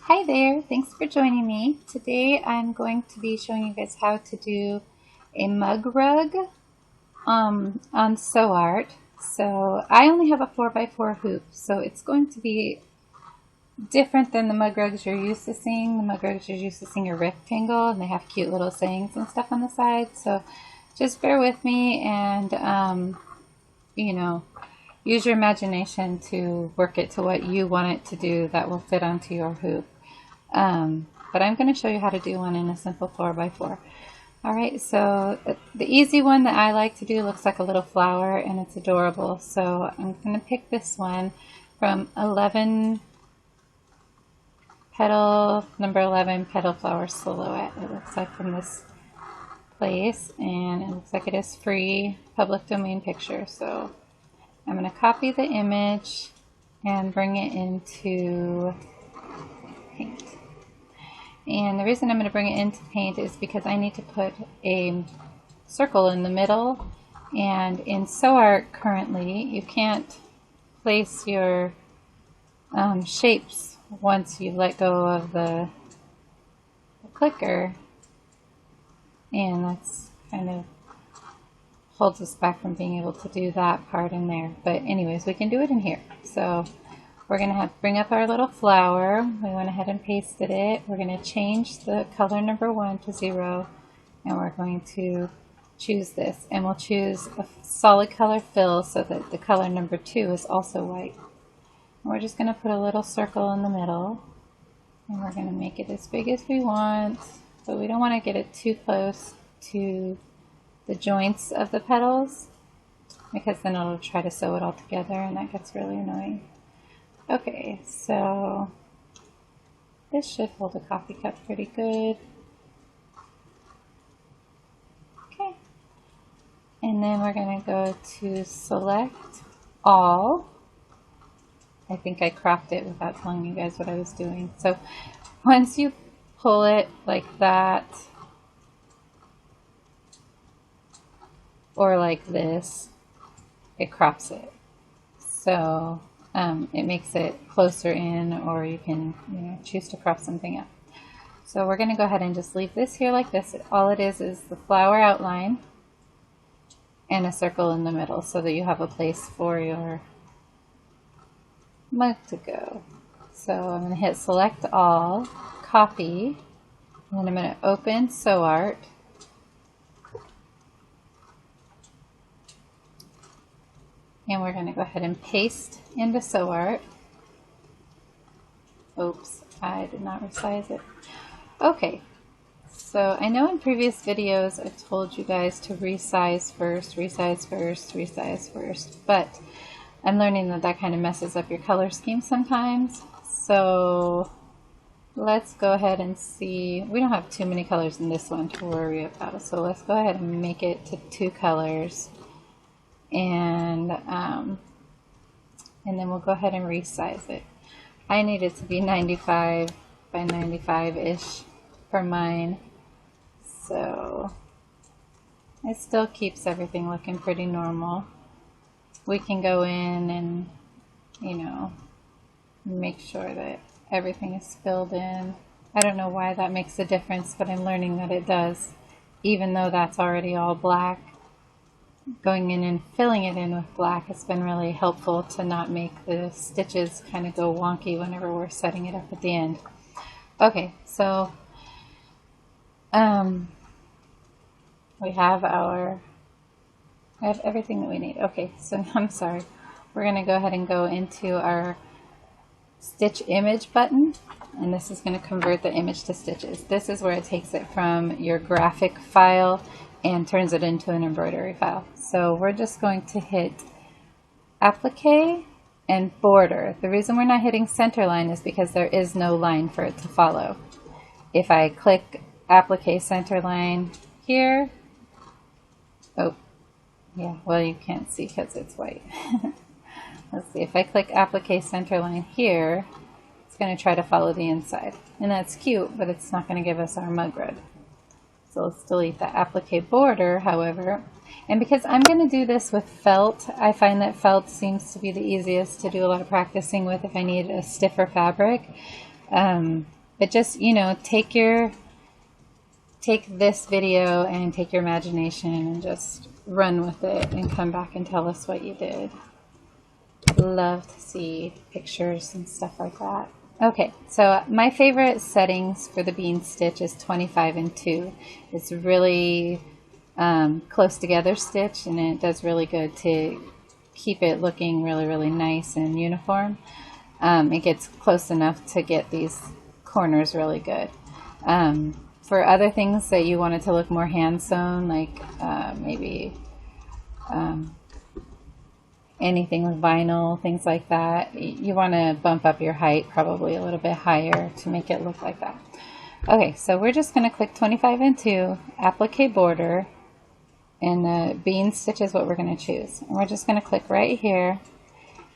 Hi there, thanks for joining me. Today I'm going to be showing you guys how to do a mug rug on SewArt. So I only have a 4x4 hoop, so it's going to be different than the mug rugs you're used to seeing. The mug rugs you're used to seeing are rectangle and they have cute little sayings and stuff on the side. So just bear with me and use your imagination to work it to what you want it to do that will fit onto your hoop. But I'm going to show you how to do one in a simple 4x4. Alright, so the easy one that I like to do looks like a little flower and it's adorable. So I'm going to pick this one from number 11 petal flower silhouette. It looks like from this place, and it looks like it is free public domain picture. So I'm going to copy the image and bring it into Paint. And the reason I'm going to bring it into Paint is because I need to put a circle in the middle, and in SewArt currently you can't place your shapes once you let go of the clicker, and that's kind of holds us back from being able to do that part in there. But anyways, we can do it in here. So we're going to bring up our little flower. We went ahead and pasted it. We're going to change the color number 1 to 0, and we're going to choose this. And we'll choose a solid color fill so that the color number 2 is also white. And we're just going to put a little circle in the middle, and we're going to make it as big as we want, but we don't want to get it too close to the joints of the petals, because then it'll try to sew it all together, and that gets really annoying. Okay, so this should hold a coffee cup pretty good. Okay, and then we're going to go to select all. I think I cropped it without telling you guys what I was doing. So once you pull it like that, or like this, it crops it. So it makes it closer in, or you can choose to crop something up. So we're going to go ahead and just leave this here like this. All it is the flower outline and a circle in the middle so that you have a place for your mug to go. So I'm going to hit select all, copy, and then I'm going to open SewArt. And we're going to go ahead and paste into SewArt. Oops, I did not resize it. Okay, so I know in previous videos I've told you guys to resize first, resize first, resize first, but I'm learning that that kind of messes up your color scheme sometimes. So let's go ahead and see. We don't have too many colors in this one to worry about, so let's go ahead and make it to 2 colors. And then we'll go ahead and resize it. I need it to be 95 by 95-ish for mine, so it still keeps everything looking pretty normal. We can go in and make sure that everything is filled in. I don't know why that makes a difference, but I'm learning that it does, even though that's already all black. Going in and filling it in with black has been really helpful to not make the stitches kind of go wonky whenever we're setting it up at the end. Okay, so we have everything that we need. Okay, so I'm sorry. We're going to go ahead and go into our stitch image button, and this is going to convert the image to stitches. This is where it takes it from your graphic file and turns it into an embroidery file. So we're just going to hit applique and border. The reason we're not hitting center line is because there is no line for it to follow. If I click applique center line here, oh yeah, well you can't see because it's white. Let's see, if I click applique center line here, it's going to try to follow the inside, and that's cute, but it's not going to give us our mug rug. So let's delete the applique border, however. And because I'm going to do this with felt, I find that felt seems to be the easiest to do a lot of practicing with if I need a stiffer fabric. But just, you know, take this video and take your imagination and just run with it and come back and tell us what you did. Love to see pictures and stuff like that. Okay, so my favorite settings for the bean stitch is 25 and 2. It's really close together stitch, and it does really good to keep it looking really nice and uniform. It gets close enough to get these corners really good. For other things that you want it to look more hand sewn, like maybe anything with vinyl, things like that, you want to bump up your height probably a little bit higher to make it look like that. Okay, so we're just going to click 25 and 2, applique border, and the bean stitch is what we're going to choose. And we're just going to click right here,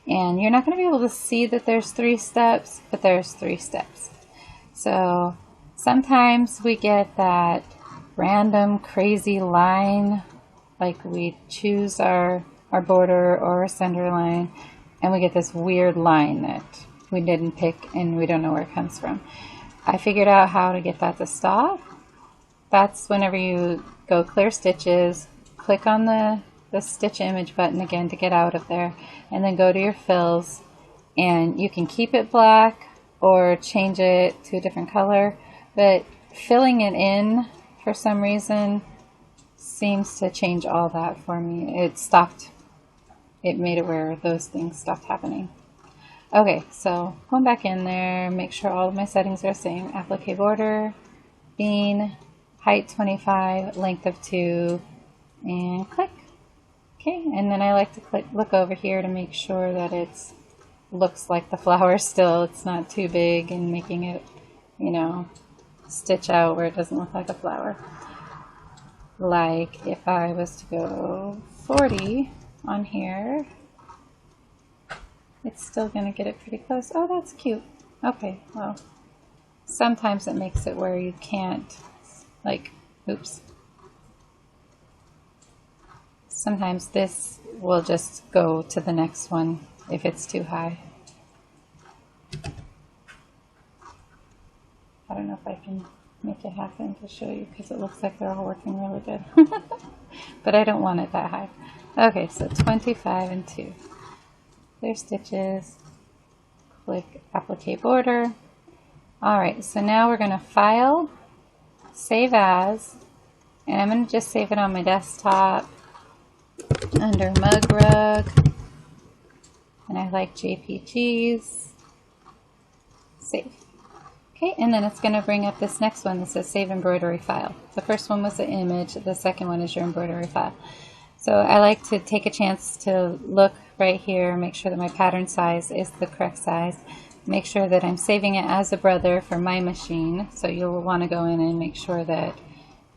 and you're not going to be able to see that there's 3 steps, but there's 3 steps. So sometimes we get that random crazy line, like we choose our border or our center line, and we get this weird line that we didn't pick and we don't know where it comes from. I figured out how to get that to stop. That's whenever you go clear stitches, click on the stitch image button again to get out of there, and then go to your fills, and you can keep it black or change it to a different color, but filling it in for some reason seems to change all that for me. It made it where those things stopped happening. Okay, so going back in there, make sure all of my settings are the same. Applique border, bean, height 25, length of 2, and click. Okay, and then I like to look over here to make sure that it looks like the flower still. It's not too big and making it, you know, stitch out where it doesn't look like a flower. Like if I was to go 40 on here, it's still going to get it pretty close. Oh, that's cute. Okay, well, sometimes it makes it where you can't, like, oops. Sometimes this will just go to the next one if it's too high. I don't know if I can make it happen to show you because it looks like they're all working really good. But I don't want it that high. Okay, so 25 and 2. Clear stitches, click applique border. Alright, so now we're going to file, save as, and I'm going to just save it on my desktop under mug rug, and I like JPGs. Save. Okay, and then it's going to bring up this next one that says save embroidery file. The first one was the image, the second one is your embroidery file. So I like to take a chance to look right here, make sure that my pattern size is the correct size, make sure that I'm saving it as a brother for my machine, so you'll want to go in and make sure that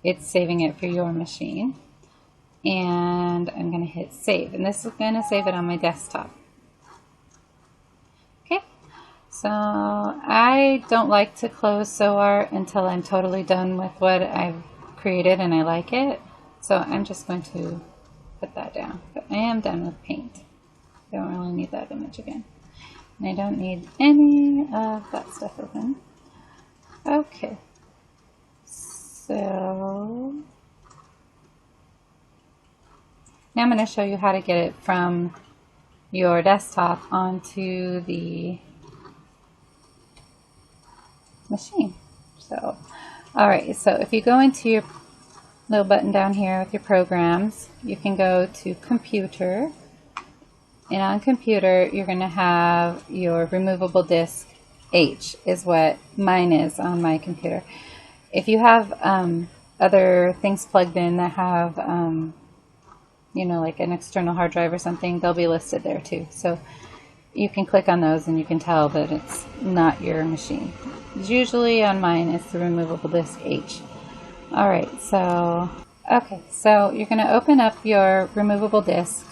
it's saving it for your machine. And I'm going to hit save, and this is going to save it on my desktop. Okay, so I don't like to close SewWhatPro until I'm totally done with what I've created and I like it, so I'm just going to put that down. But I am done with paint. I don't really need that image again. And I don't need any of that stuff open. Okay, so now I'm going to show you how to get it from your desktop onto the machine. So, alright, so if you go into your little button down here with your programs, you can go to computer, and on computer you're going to have your removable disk. H is what mine is on my computer. If you have other things plugged in that have you know, like an external hard drive or something, they'll be listed there too. So you can click on those and you can tell that it's not your machine. Usually on mine it's the removable disk H. Alright, so, okay, so you're going to open up your removable disk.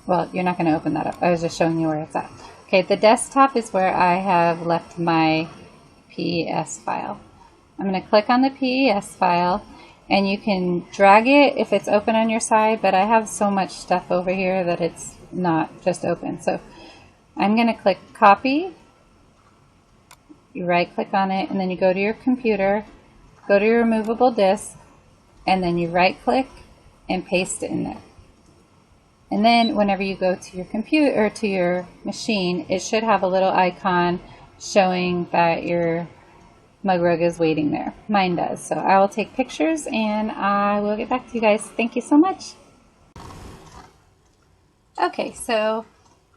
Well, you're not going to open that up. I was just showing you where it's at. Okay, the desktop is where I have left my PES file. I'm going to click on the PES file, and you can drag it if it's open on your side, but I have so much stuff over here that it's not just open. So I'm going to click copy, you right click on it, and then you go to your computer, go to your removable disk, and then you right click and paste it in there. And then whenever you go to your computer or to your machine, it should have a little icon showing that your mug rug is waiting there. Mine does. So I will take pictures and I will get back to you guys. Thank you so much. Okay, so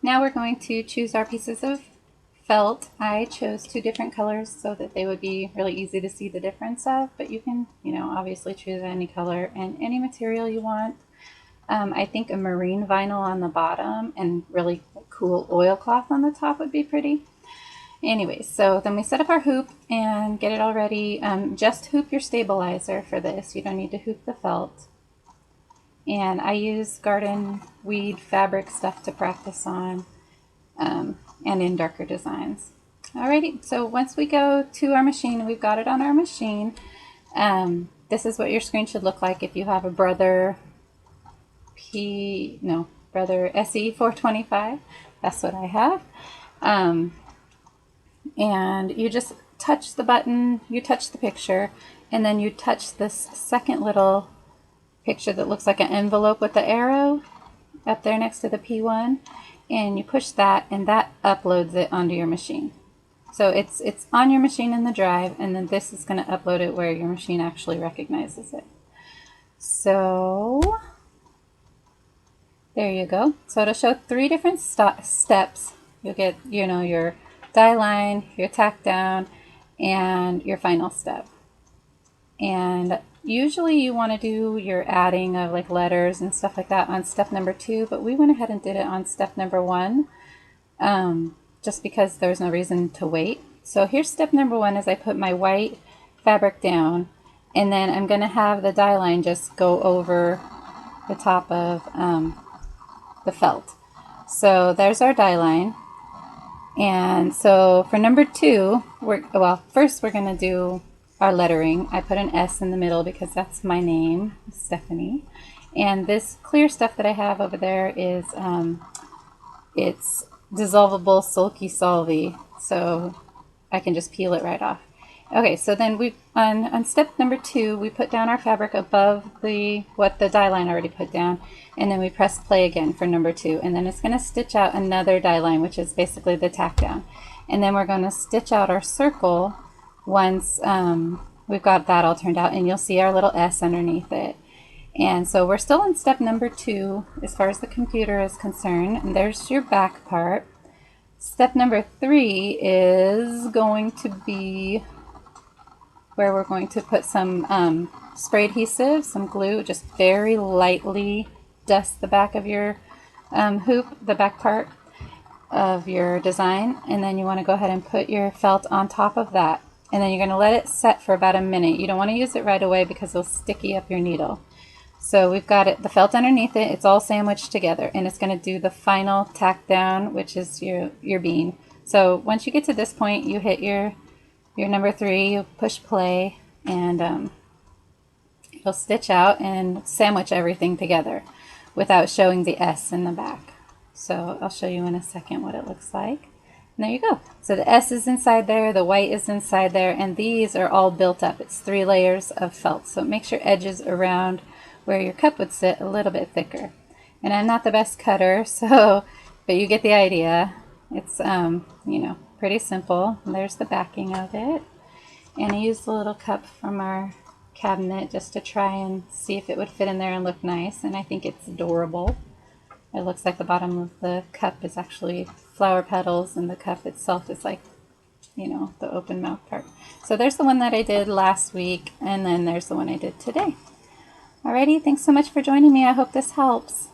now we're going to choose our pieces of felt. I chose 2 different colors so that they would be really easy to see the difference of, but you can, obviously choose any color and any material you want. I think a marine vinyl on the bottom and really cool oilcloth on the top would be pretty. Anyways, so then we set up our hoop and get it all ready. Just hoop your stabilizer for this. You don't need to hoop the felt. And I use garden weed fabric stuff to practice on, and in darker designs. Alrighty, so once we go to our machine, we've got it on our machine. This is what your screen should look like if you have a Brother SE425. That's what I have. And you just touch the button, you touch the picture, and then you touch this second little picture that looks like an envelope with the arrow up there next to the P1, and you push that, and that uploads it onto your machine. So it's on your machine in the drive, and then this is going to upload it where your machine actually recognizes it. So there you go. So it'll show 3 different steps. You'll get, your die line, your tack down, and your final step. And usually you want to do your adding of like letters and stuff like that on step number 2, but we went ahead and did it on step number 1, just because there was no reason to wait. So here's step number 1 as I put my white fabric down, and then I'm going to have the die line just go over the top of the felt. So there's our die line. And so for number 2, first we're going to do our lettering. I put an S in the middle because that's my name, Stephanie. And this clear stuff that I have over there is, it's dissolvable Sulky Solvy, so I can just peel it right off. Okay, so then on step number 2, we put down our fabric above what the die line already put down, and then we press play again for number 2, and then it's going to stitch out another die line, which is basically the tack down. And then we're going to stitch out our circle once we've got that all turned out, and you'll see our little S underneath it. And so we're still in step number 2 as far as the computer is concerned, and there's your back part. Step number 3 is going to be where we're going to put some spray adhesive, some glue, just very lightly dust the back of your hoop, the back part of your design, and then you want to go ahead and put your felt on top of that, and then you're going to let it set for about a minute. You don't want to use it right away because it'll sticky up your needle. So we've got the felt underneath it, it's all sandwiched together, and it's going to do the final tack down, which is your bean. So once you get to this point, you hit your number 3, you push play, and it'll stitch out and sandwich everything together without showing the S in the back. So I'll show you in a second what it looks like. And there you go. So the S is inside there, the white is inside there, and these are all built up. It's 3 layers of felt, so it makes your edges around where your cup would sit a little bit thicker. And I'm not the best cutter, but you get the idea. It's pretty simple. And there's the backing of it. And I used a little cup from our cabinet just to try and see if it would fit in there and look nice, and I think it's adorable. It looks like the bottom of the cup is actually flower petals, and the cup itself is like, the open mouth part. So there's the one that I did last week, and then there's the one I did today. Alrighty, thanks so much for joining me. I hope this helps.